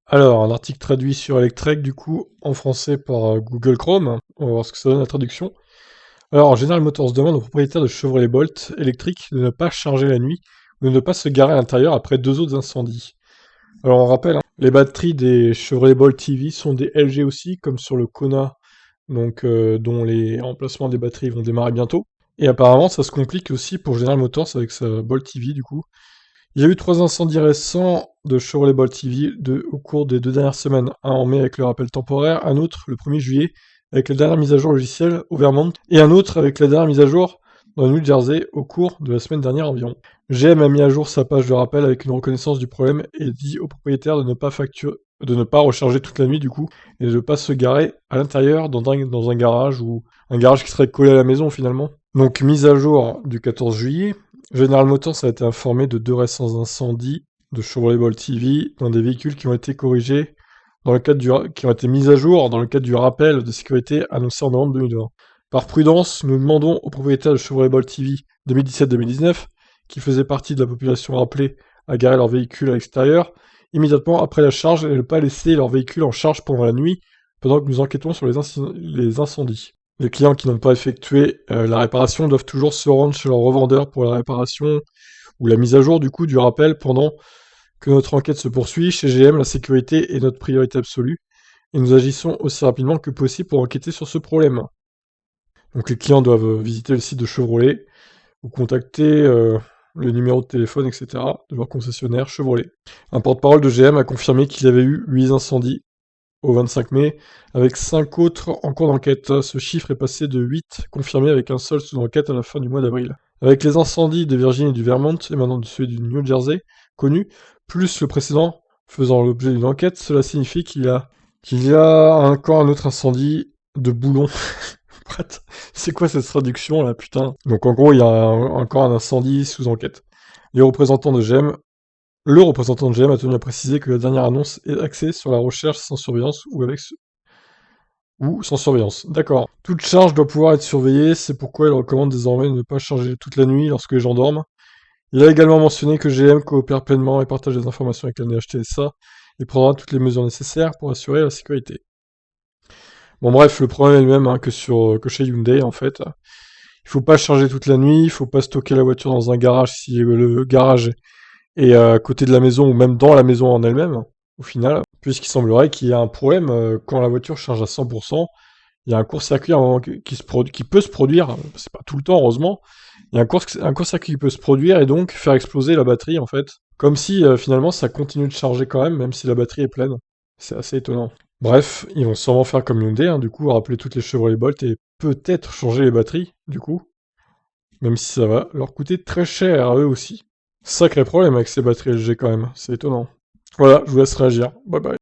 Alors, un article traduit sur Electrek, du coup, en français par Google Chrome. On va voir ce que ça donne la traduction. Alors, General Motors demande aux propriétaires de Chevrolet Bolt électrique de ne pas charger la nuit ou de ne pas se garer à l'intérieur après deux autres incendies. Alors, on rappelle, hein, les batteries des Chevrolet Bolt EV sont des LG aussi, comme sur le Kona, donc dont les remplacements des batteries vont démarrer bientôt. Et apparemment, ça se complique aussi pour General Motors avec sa Bolt EV, du coup. Il y a eu 3 incendies récents de Chevrolet Bolt EV au cours des 2 dernières semaines. Un en mai avec le rappel temporaire, un autre le 1er juillet avec la dernière mise à jour logicielle au Vermont, et un autre avec la dernière mise à jour dans le New Jersey au cours de la semaine dernière environ. GM a mis à jour sa page de rappel avec une reconnaissance du problème et dit aux propriétaires de ne pas recharger toute la nuit du coup, et de ne pas se garer à l'intérieur dans un garage ou un garage qui serait collé à la maison finalement. Donc mise à jour du 14 juillet, General Motors a été informé de 2 récents incendies de Chevrolet Bolt EV dans des véhicules qui ont été corrigés qui ont été mis à jour dans le cadre du rappel de sécurité annoncé en novembre 2020. Par prudence, nous demandons aux propriétaires de Chevrolet Bolt EV 2017-2019, qui faisaient partie de la population rappelée à garer leur véhicule à l'extérieur, immédiatement après la charge et ne pas laisser leur véhicule en charge pendant la nuit, pendant que nous enquêtons sur les incendies. Les clients qui n'ont pas effectué la réparation doivent toujours se rendre chez leur revendeur pour la réparation ou la mise à jour du coup du rappel pendant que notre enquête se poursuit. Chez GM, la sécurité est notre priorité absolue et nous agissons aussi rapidement que possible pour enquêter sur ce problème. Donc les clients doivent visiter le site de Chevrolet ou contacter le numéro de téléphone, etc. de leur concessionnaire Chevrolet. Un porte-parole de GM a confirmé qu'il y avait eu 8 incendies au 25 mai, avec 5 autres en cours d'enquête. Ce chiffre est passé de 8 confirmés avec un seul sous enquête à la fin du mois d'avril. Avec les incendies de Virginie et du Vermont, et maintenant celui du New Jersey, connu, plus le précédent faisant l'objet d'une enquête, cela signifie qu'il y a encore un autre incendie de Boulon. What? C'est quoi cette traduction là, putain? Donc en gros, il y a encore un incendie sous enquête. Les représentants de GM Le représentant de GM a tenu à préciser que la dernière annonce est axée sur la recherche sans surveillance ou sans surveillance. D'accord. Toute charge doit pouvoir être surveillée, c'est pourquoi il recommande désormais de ne pas charger toute la nuit lorsque les gens dorment. Il a également mentionné que GM coopère pleinement et partage des informations avec la NHTSA et prendra toutes les mesures nécessaires pour assurer la sécurité. Bon bref, le problème est le même hein, que chez Hyundai en fait. Il faut pas charger toute la nuit, il faut pas stocker la voiture dans un garage si le garage est à côté de la maison ou même dans la maison en elle-même, au final, puisqu'il semblerait qu'il y a un problème quand la voiture charge à 100%, il y a un court-circuit à un moment qui peut se produire, c'est pas tout le temps heureusement, il y a un court-circuit qui peut se produire et donc faire exploser la batterie en fait, comme si finalement ça continue de charger quand même si la batterie est pleine. C'est assez étonnant. Bref, ils vont sûrement faire comme Hyundai, hein, du coup, rappeler toutes les Chevrolet Bolt et peut-être changer les batteries, du coup, même si ça va leur coûter très cher à eux aussi. Sacré problème avec ces batteries LG quand même, c'est étonnant. Voilà, je vous laisse réagir. Bye bye.